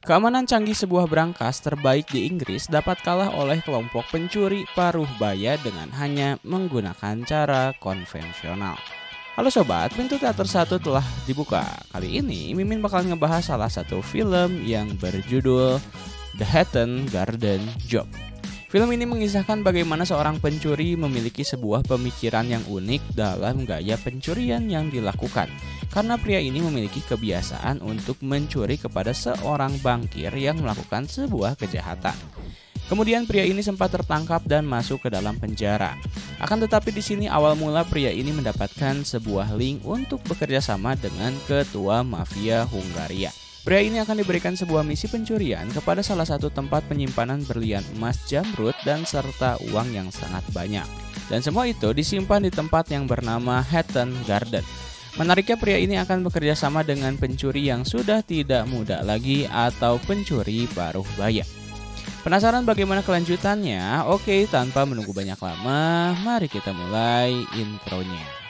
Keamanan canggih sebuah brankas terbaik di Inggris dapat kalah oleh kelompok pencuri paruh baya dengan hanya menggunakan cara konvensional. Halo sobat, pintu teater satu telah dibuka. Kali ini Mimin bakal ngebahas salah satu film yang berjudul The Hatton Garden Job. Film ini mengisahkan bagaimana seorang pencuri memiliki sebuah pemikiran yang unik dalam gaya pencurian yang dilakukan. Karena pria ini memiliki kebiasaan untuk mencuri kepada seorang bankir yang melakukan sebuah kejahatan. Kemudian pria ini sempat tertangkap dan masuk ke dalam penjara. Akan tetapi di sini awal mula pria ini mendapatkan sebuah link untuk bekerja sama dengan ketua mafia Hungaria. Pria ini akan diberikan sebuah misi pencurian kepada salah satu tempat penyimpanan berlian emas Zamrud dan serta uang yang sangat banyak. Dan semua itu disimpan di tempat yang bernama Hatton Garden. Menariknya pria ini akan bekerja sama dengan pencuri yang sudah tidak muda lagi atau pencuri paruh baya. Penasaran bagaimana kelanjutannya? Oke, tanpa menunggu banyak lama, mari kita mulai intronya.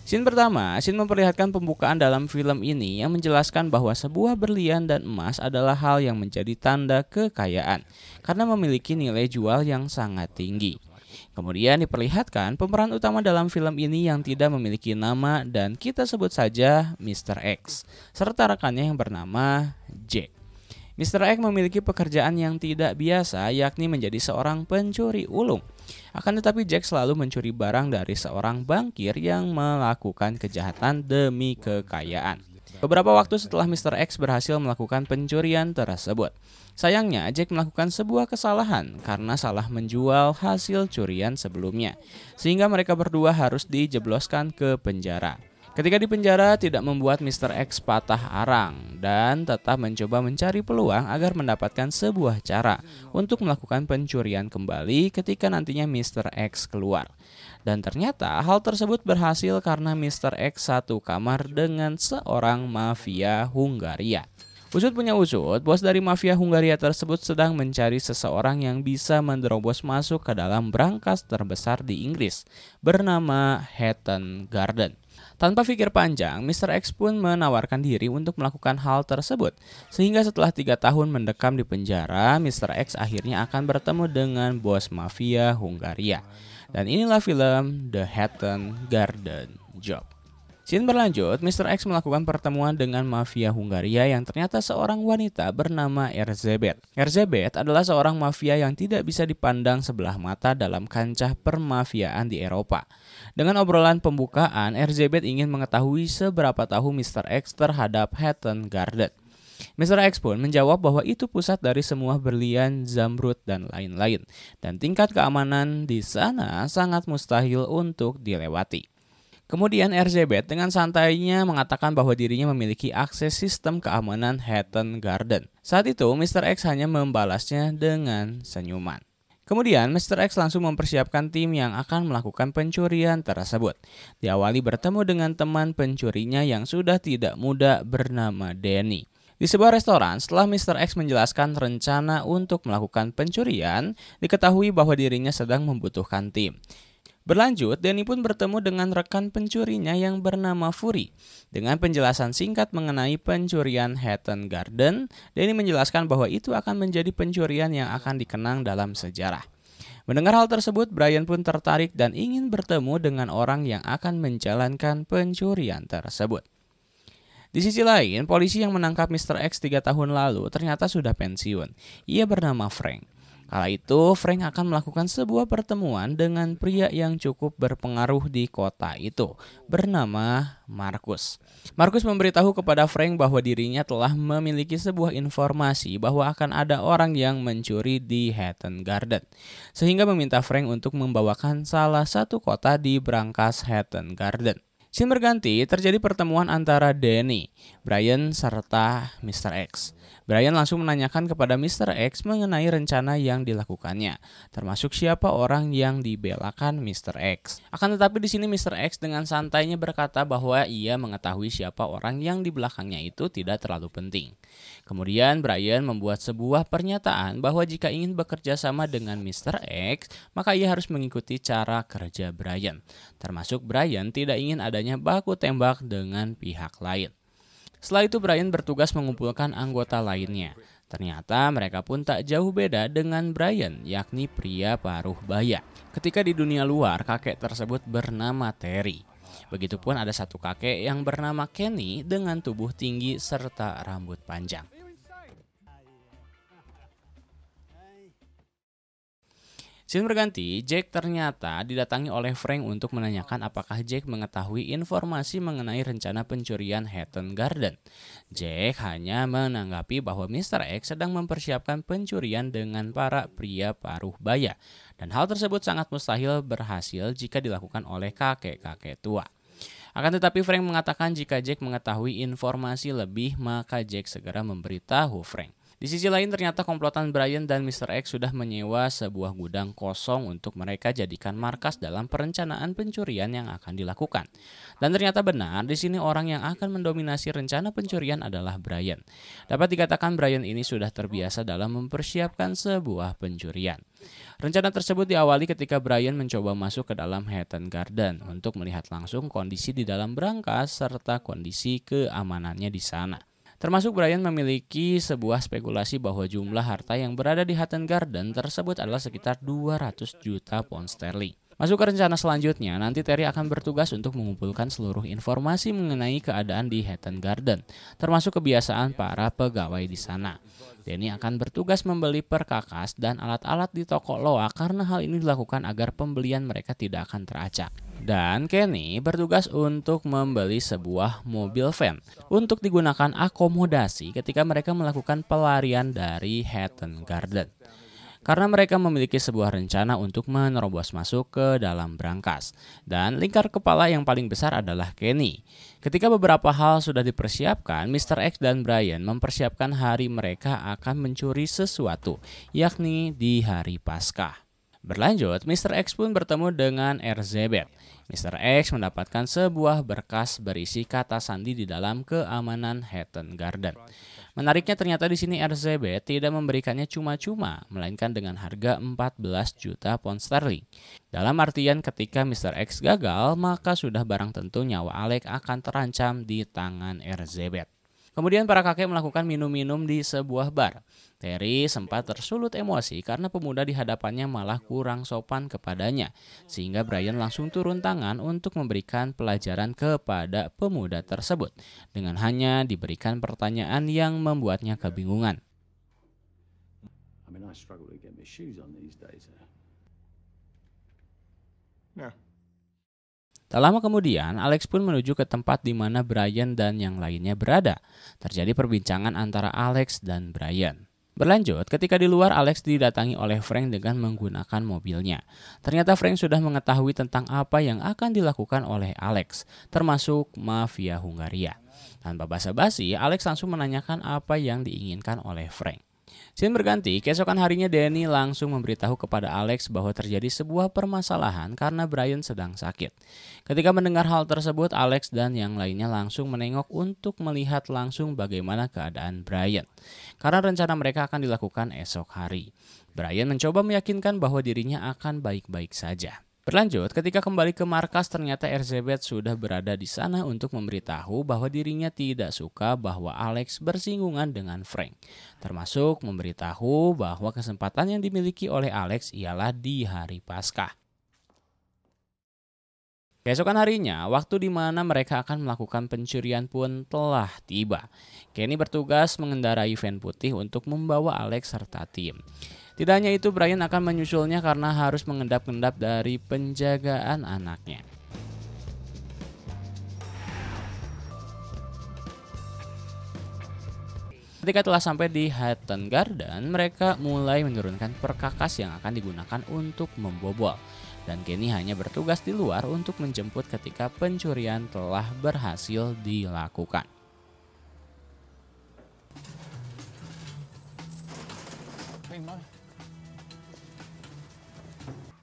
Scene pertama, scene memperlihatkan pembukaan dalam film ini yang menjelaskan bahwa sebuah berlian dan emas adalah hal yang menjadi tanda kekayaan karena memiliki nilai jual yang sangat tinggi. Kemudian diperlihatkan pemeran utama dalam film ini yang tidak memiliki nama dan kita sebut saja Mr. X, serta rekannya yang bernama Jack. Mr. X memiliki pekerjaan yang tidak biasa, yakni menjadi seorang pencuri ulung. Akan tetapi Jack selalu mencuri barang dari seorang bankir yang melakukan kejahatan demi kekayaan. Beberapa waktu setelah Mr. X berhasil melakukan pencurian tersebut, sayangnya Jack melakukan sebuah kesalahan karena salah menjual hasil curian sebelumnya, sehingga mereka berdua harus dijebloskan ke penjara. Ketika di penjara tidak membuat Mr. X patah arang dan tetap mencoba mencari peluang agar mendapatkan sebuah cara untuk melakukan pencurian kembali ketika nantinya Mr. X keluar. Dan ternyata hal tersebut berhasil karena Mr. X satu kamar dengan seorang mafia Hungaria. Usut punya usut, bos dari mafia Hungaria tersebut sedang mencari seseorang yang bisa menerobos masuk ke dalam brankas terbesar di Inggris bernama Hatton Garden. Tanpa pikir panjang, Mr. X pun menawarkan diri untuk melakukan hal tersebut. Sehingga setelah 3 tahun mendekam di penjara, Mr. X akhirnya akan bertemu dengan bos mafia Hungaria. Dan inilah film The Hatton Garden Job. Scene berlanjut, Mr. X melakukan pertemuan dengan mafia Hungaria yang ternyata seorang wanita bernama Erzsébet. Erzsébet adalah seorang mafia yang tidak bisa dipandang sebelah mata dalam kancah permafiaan di Eropa. Dengan obrolan pembukaan, Erzsébet ingin mengetahui seberapa tahu Mr. X terhadap Hatton Garden. Mr. X pun menjawab bahwa itu pusat dari semua berlian, Zamrud, dan lain-lain. Dan tingkat keamanan di sana sangat mustahil untuk dilewati. Kemudian Erzsébet dengan santainya mengatakan bahwa dirinya memiliki akses sistem keamanan Hatton Garden. Saat itu Mr. X hanya membalasnya dengan senyuman. Kemudian Mr. X langsung mempersiapkan tim yang akan melakukan pencurian tersebut. Diawali bertemu dengan teman pencurinya yang sudah tidak muda bernama Danny. Di sebuah restoran, setelah Mr. X menjelaskan rencana untuk melakukan pencurian, diketahui bahwa dirinya sedang membutuhkan tim. Berlanjut, Danny pun bertemu dengan rekan pencurinya yang bernama Fury. Dengan penjelasan singkat mengenai pencurian Hatton Garden, Danny menjelaskan bahwa itu akan menjadi pencurian yang akan dikenang dalam sejarah. Mendengar hal tersebut, Brian pun tertarik dan ingin bertemu dengan orang yang akan menjalankan pencurian tersebut. Di sisi lain, polisi yang menangkap Mr. X 3 tahun lalu ternyata sudah pensiun. Ia bernama Frank. Kala itu, Frank akan melakukan sebuah pertemuan dengan pria yang cukup berpengaruh di kota itu, bernama Marcus. Marcus memberitahu kepada Frank bahwa dirinya telah memiliki sebuah informasi bahwa akan ada orang yang mencuri di Hatton Garden, sehingga meminta Frank untuk membawakan salah satu kota di brankas Hatton Garden. Scene berganti, terjadi pertemuan antara Danny, Brian, serta Mr. X. Brian langsung menanyakan kepada Mr. X mengenai rencana yang dilakukannya, termasuk siapa orang yang dibelakan Mr. X. Akan tetapi di sini Mr. X dengan santainya berkata bahwa ia mengetahui siapa orang yang di belakangnya itu tidak terlalu penting. Kemudian Brian membuat sebuah pernyataan bahwa jika ingin bekerja sama dengan Mr. X, maka ia harus mengikuti cara kerja Brian. Termasuk Brian tidak ingin adanya baku tembak dengan pihak lain. Setelah itu Brian bertugas mengumpulkan anggota lainnya. Ternyata mereka pun tak jauh beda dengan Brian, yakni pria paruh baya. Ketika di dunia luar, kakek tersebut bernama Terry. Begitupun ada satu kakek yang bernama Kenny dengan tubuh tinggi serta rambut panjang. Scene berganti, Jack ternyata didatangi oleh Frank untuk menanyakan apakah Jack mengetahui informasi mengenai rencana pencurian Hatton Garden. Jack hanya menanggapi bahwa Mr. X sedang mempersiapkan pencurian dengan para pria paruh baya, dan hal tersebut sangat mustahil berhasil jika dilakukan oleh kakek-kakek tua. Akan tetapi Frank mengatakan jika Jack mengetahui informasi lebih, maka Jack segera memberitahu Frank. Di sisi lain ternyata komplotan Brian dan Mr. X sudah menyewa sebuah gudang kosong untuk mereka jadikan markas dalam perencanaan pencurian yang akan dilakukan. Dan ternyata benar, di sini orang yang akan mendominasi rencana pencurian adalah Brian. Dapat dikatakan Brian ini sudah terbiasa dalam mempersiapkan sebuah pencurian. Rencana tersebut diawali ketika Brian mencoba masuk ke dalam Hatton Garden untuk melihat langsung kondisi di dalam berangkas serta kondisi keamanannya di sana. Termasuk Brian memiliki sebuah spekulasi bahwa jumlah harta yang berada di Hatton Garden tersebut adalah sekitar 200 juta pound sterling. Masuk ke rencana selanjutnya, nanti Terry akan bertugas untuk mengumpulkan seluruh informasi mengenai keadaan di Hatton Garden, termasuk kebiasaan para pegawai di sana. Danny akan bertugas membeli perkakas dan alat-alat di toko loak karena hal ini dilakukan agar pembelian mereka tidak akan teracak. Dan Kenny bertugas untuk membeli sebuah mobil van untuk digunakan akomodasi ketika mereka melakukan pelarian dari Hatton Garden. Karena mereka memiliki sebuah rencana untuk menerobos masuk ke dalam brankas. Dan lingkar kepala yang paling besar adalah Kenny. Ketika beberapa hal sudah dipersiapkan, Mr. X dan Brian mempersiapkan hari mereka akan mencuri sesuatu, yakni di hari Paskah. Berlanjut, Mr. X pun bertemu dengan Elizabeth. Mr. X mendapatkan sebuah berkas berisi kata sandi di dalam keamanan Hatton Garden. Menariknya ternyata di sini Elizabeth tidak memberikannya cuma-cuma, melainkan dengan harga 14 juta pound sterling. Dalam artian ketika Mr. X gagal, maka sudah barang tentu nyawa Alex akan terancam di tangan Elizabeth. Kemudian para kakek melakukan minum-minum di sebuah bar. Terry sempat tersulut emosi karena pemuda di hadapannya malah kurang sopan kepadanya, sehingga Brian langsung turun tangan untuk memberikan pelajaran kepada pemuda tersebut, dengan hanya diberikan pertanyaan yang membuatnya kebingungan. Tak lama kemudian, Alex pun menuju ke tempat di mana Brian dan yang lainnya berada. Terjadi perbincangan antara Alex dan Brian. Berlanjut, ketika di luar Alex didatangi oleh Frank dengan menggunakan mobilnya. Ternyata Frank sudah mengetahui tentang apa yang akan dilakukan oleh Alex, termasuk mafia Hungaria. Tanpa basa-basi, Alex langsung menanyakan apa yang diinginkan oleh Frank. Scene berganti, keesokan harinya Danny langsung memberitahu kepada Alex bahwa terjadi sebuah permasalahan karena Brian sedang sakit. Ketika mendengar hal tersebut, Alex dan yang lainnya langsung menengok untuk melihat langsung bagaimana keadaan Brian. Karena rencana mereka akan dilakukan esok hari. Brian mencoba meyakinkan bahwa dirinya akan baik-baik saja. Berlanjut, ketika kembali ke markas ternyata Elizabeth sudah berada di sana untuk memberitahu bahwa dirinya tidak suka bahwa Alex bersinggungan dengan Frank. Termasuk memberitahu bahwa kesempatan yang dimiliki oleh Alex ialah di hari Paskah. Keesokan harinya, waktu di mana mereka akan melakukan pencurian pun telah tiba. Kenny bertugas mengendarai van putih untuk membawa Alex serta tim. Tidak hanya itu, Brian akan menyusulnya karena harus mengendap-endap dari penjagaan anaknya. Ketika telah sampai di Hatton Garden, mereka mulai menurunkan perkakas yang akan digunakan untuk membobol. Dan Kenny hanya bertugas di luar untuk menjemput ketika pencurian telah berhasil dilakukan.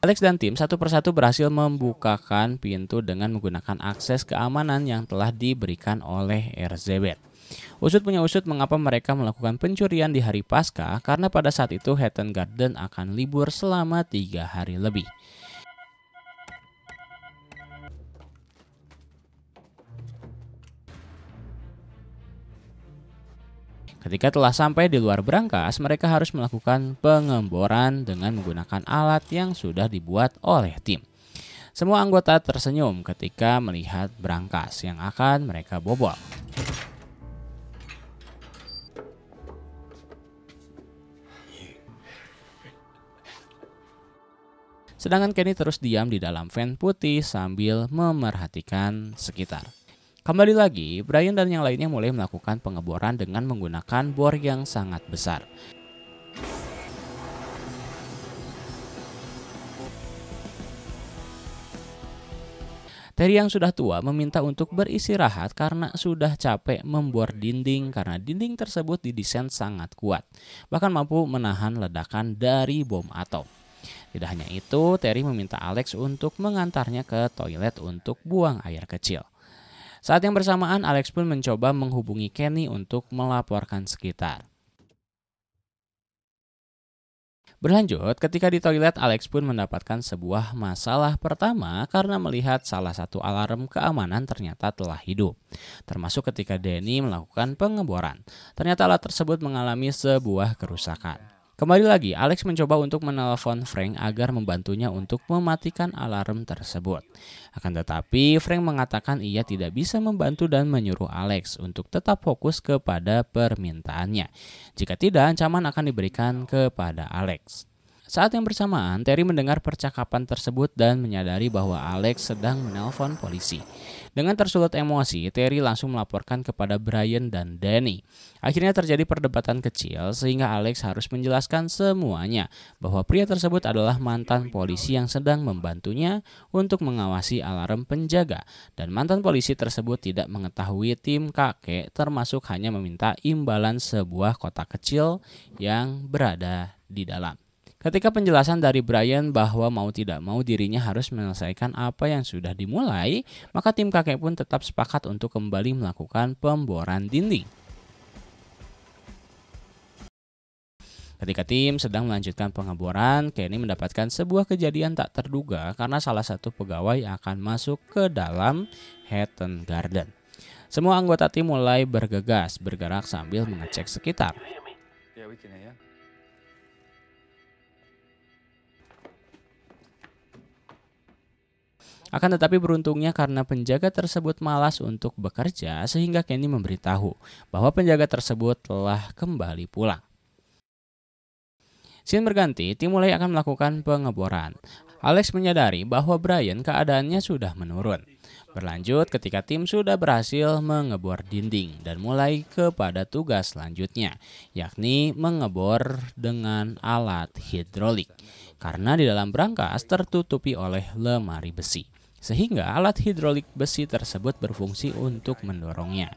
Alex dan tim satu persatu berhasil membukakan pintu dengan menggunakan akses keamanan yang telah diberikan oleh Elizabeth. Usut punya usut mengapa mereka melakukan pencurian di hari Paskah, karena pada saat itu Hatton Garden akan libur selama 3 hari lebih. Ketika telah sampai di luar brankas, mereka harus melakukan pengeboran dengan menggunakan alat yang sudah dibuat oleh tim. Semua anggota tersenyum ketika melihat brankas yang akan mereka bobol. Sedangkan Kenny terus diam di dalam van putih sambil memerhatikan sekitar. Kembali lagi, Brian dan yang lainnya mulai melakukan pengeboran dengan menggunakan bor yang sangat besar. Terry yang sudah tua meminta untuk beristirahat karena sudah capek membor dinding karena dinding tersebut didesain sangat kuat, bahkan mampu menahan ledakan dari bom atom. Tidak hanya itu, Terry meminta Alex untuk mengantarnya ke toilet untuk buang air kecil. Saat yang bersamaan, Alex pun mencoba menghubungi Kenny untuk melaporkan sekitar. Berlanjut, ketika di toilet, Alex pun mendapatkan sebuah masalah pertama karena melihat salah satu alarm keamanan ternyata telah hidup. Termasuk ketika Danny melakukan pengeboran. Ternyata alat tersebut mengalami sebuah kerusakan. Kembali lagi, Alex mencoba untuk menelpon Frank agar membantunya untuk mematikan alarm tersebut. Akan tetapi, Frank mengatakan ia tidak bisa membantu dan menyuruh Alex untuk tetap fokus kepada permintaannya. Jika tidak, ancaman akan diberikan kepada Alex. Saat yang bersamaan, Terry mendengar percakapan tersebut dan menyadari bahwa Alex sedang menelpon polisi. Dengan tersulut emosi, Terry langsung melaporkan kepada Brian dan Danny. Akhirnya terjadi perdebatan kecil sehingga Alex harus menjelaskan semuanya bahwa pria tersebut adalah mantan polisi yang sedang membantunya untuk mengawasi alarm penjaga, dan mantan polisi tersebut tidak mengetahui tim kakek, termasuk hanya meminta imbalan sebuah kotak kecil yang berada di dalam. Ketika penjelasan dari Brian bahwa mau tidak mau dirinya harus menyelesaikan apa yang sudah dimulai, maka tim kakek pun tetap sepakat untuk kembali melakukan pemboran dinding. Ketika tim sedang melanjutkan pengeboran, Kenny mendapatkan sebuah kejadian tak terduga karena salah satu pegawai akan masuk ke dalam Hatton Garden. Semua anggota tim mulai bergegas bergerak sambil mengecek sekitar. Akan tetapi beruntungnya karena penjaga tersebut malas untuk bekerja sehingga Kenny memberitahu bahwa penjaga tersebut telah kembali pulang. Scene berganti, tim mulai akan melakukan pengeboran. Alex menyadari bahwa Brian keadaannya sudah menurun. Berlanjut ketika tim sudah berhasil mengebor dinding dan mulai kepada tugas selanjutnya, yakni mengebor dengan alat hidrolik. Karena di dalam brankas tertutupi oleh lemari besi, sehingga alat hidrolik besi tersebut berfungsi untuk mendorongnya.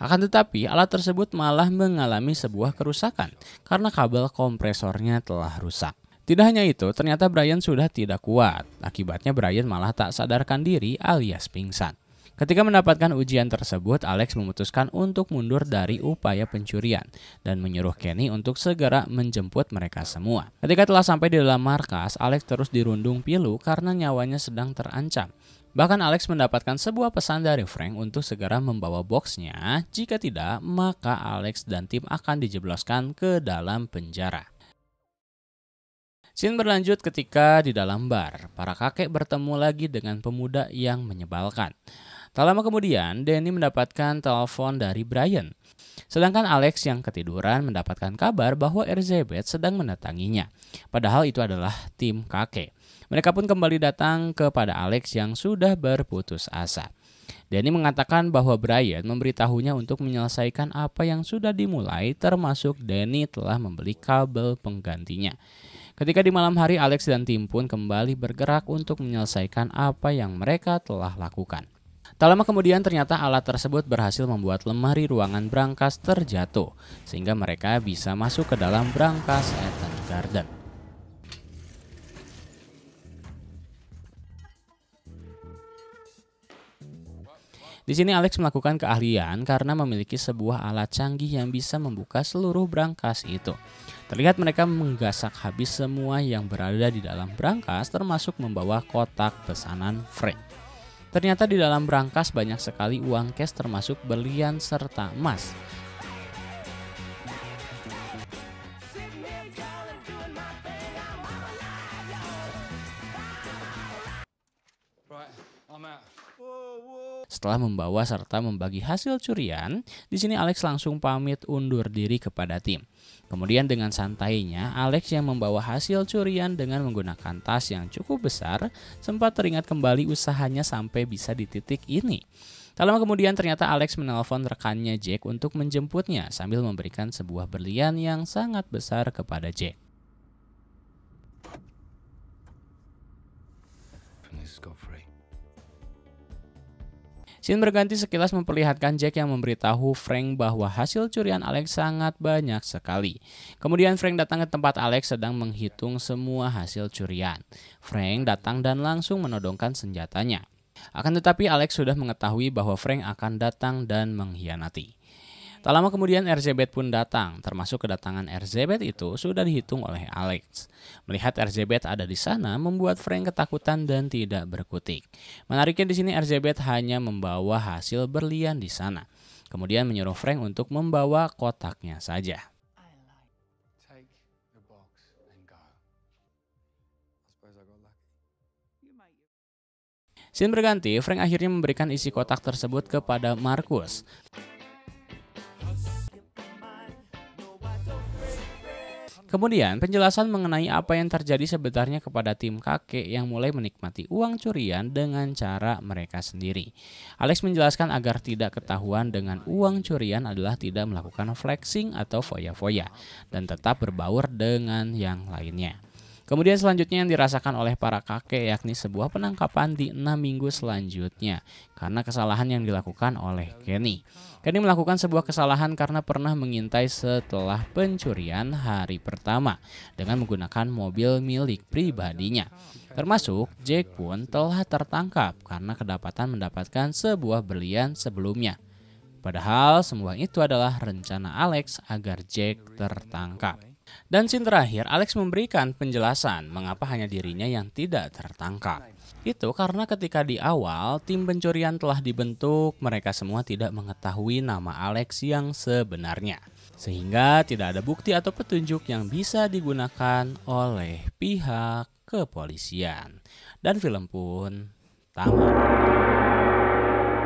Akan tetapi alat tersebut malah mengalami sebuah kerusakan karena kabel kompresornya telah rusak. Tidak hanya itu, ternyata Brian sudah tidak kuat. Akibatnya Brian malah tak sadarkan diri alias pingsan. Ketika mendapatkan ujian tersebut, Alex memutuskan untuk mundur dari upaya pencurian dan menyuruh Kenny untuk segera menjemput mereka semua. Ketika telah sampai di dalam markas, Alex terus dirundung pilu karena nyawanya sedang terancam. Bahkan Alex mendapatkan sebuah pesan dari Frank untuk segera membawa boxnya. Jika tidak, maka Alex dan tim akan dijebloskan ke dalam penjara. Scene berlanjut ketika di dalam bar, para kakek bertemu lagi dengan pemuda yang menyebalkan. Tak lama kemudian, Danny mendapatkan telepon dari Brian. Sedangkan Alex yang ketiduran mendapatkan kabar bahwa Elizabeth sedang mendatanginya. Padahal itu adalah tim kakek. Mereka pun kembali datang kepada Alex yang sudah berputus asa. Danny mengatakan bahwa Brian memberitahunya untuk menyelesaikan apa yang sudah dimulai, termasuk Danny telah membeli kabel penggantinya. Ketika di malam hari, Alex dan tim pun kembali bergerak untuk menyelesaikan apa yang mereka telah lakukan. Tak lama kemudian ternyata alat tersebut berhasil membuat lemari ruangan brankas terjatuh, sehingga mereka bisa masuk ke dalam brankas Hatton Garden. Di sini Alex melakukan keahlian karena memiliki sebuah alat canggih yang bisa membuka seluruh brankas itu. Terlihat mereka menggasak habis semua yang berada di dalam brankas, termasuk membawa kotak pesanan Frank. Ternyata di dalam brankas banyak sekali uang cash termasuk berlian serta emas. Setelah membawa serta membagi hasil curian, di sini Alex langsung pamit undur diri kepada tim. Kemudian dengan santainya, Alex yang membawa hasil curian dengan menggunakan tas yang cukup besar, sempat teringat kembali usahanya sampai bisa di titik ini. Tak lama kemudian ternyata Alex menelpon rekannya Jack untuk menjemputnya sambil memberikan sebuah berlian yang sangat besar kepada Jack. Scene berganti sekilas memperlihatkan Jack yang memberitahu Frank bahwa hasil curian Alex sangat banyak sekali. Kemudian Frank datang ke tempat Alex sedang menghitung semua hasil curian. Frank datang dan langsung menodongkan senjatanya. Akan tetapi Alex sudah mengetahui bahwa Frank akan datang dan mengkhianati. Tak lama kemudian Elizabeth pun datang, termasuk kedatangan Elizabeth itu sudah dihitung oleh Alex. Melihat Elizabeth ada di sana membuat Frank ketakutan dan tidak berkutik. Menariknya di sini Elizabeth hanya membawa hasil berlian di sana. Kemudian menyuruh Frank untuk membawa kotaknya saja. Scene berganti, Frank akhirnya memberikan isi kotak tersebut kepada Marcus. Kemudian penjelasan mengenai apa yang terjadi sebenarnya kepada tim kakek yang mulai menikmati uang curian dengan cara mereka sendiri. Alex menjelaskan agar tidak ketahuan dengan uang curian adalah tidak melakukan flexing atau foya-foya dan tetap berbaur dengan yang lainnya. Kemudian selanjutnya yang dirasakan oleh para kakek yakni sebuah penangkapan di 6 minggu selanjutnya karena kesalahan yang dilakukan oleh Kenny. Kenny melakukan sebuah kesalahan karena pernah mengintai setelah pencurian hari pertama dengan menggunakan mobil milik pribadinya. Termasuk Jack pun telah tertangkap karena kedapatan mendapatkan sebuah berlian sebelumnya. Padahal semua itu adalah rencana Alex agar Jack tertangkap. Dan scene terakhir, Alex memberikan penjelasan mengapa hanya dirinya yang tidak tertangkap. Itu karena ketika di awal tim pencurian telah dibentuk, mereka semua tidak mengetahui nama Alex yang sebenarnya. Sehingga tidak ada bukti atau petunjuk yang bisa digunakan oleh pihak kepolisian. Dan film pun tamat.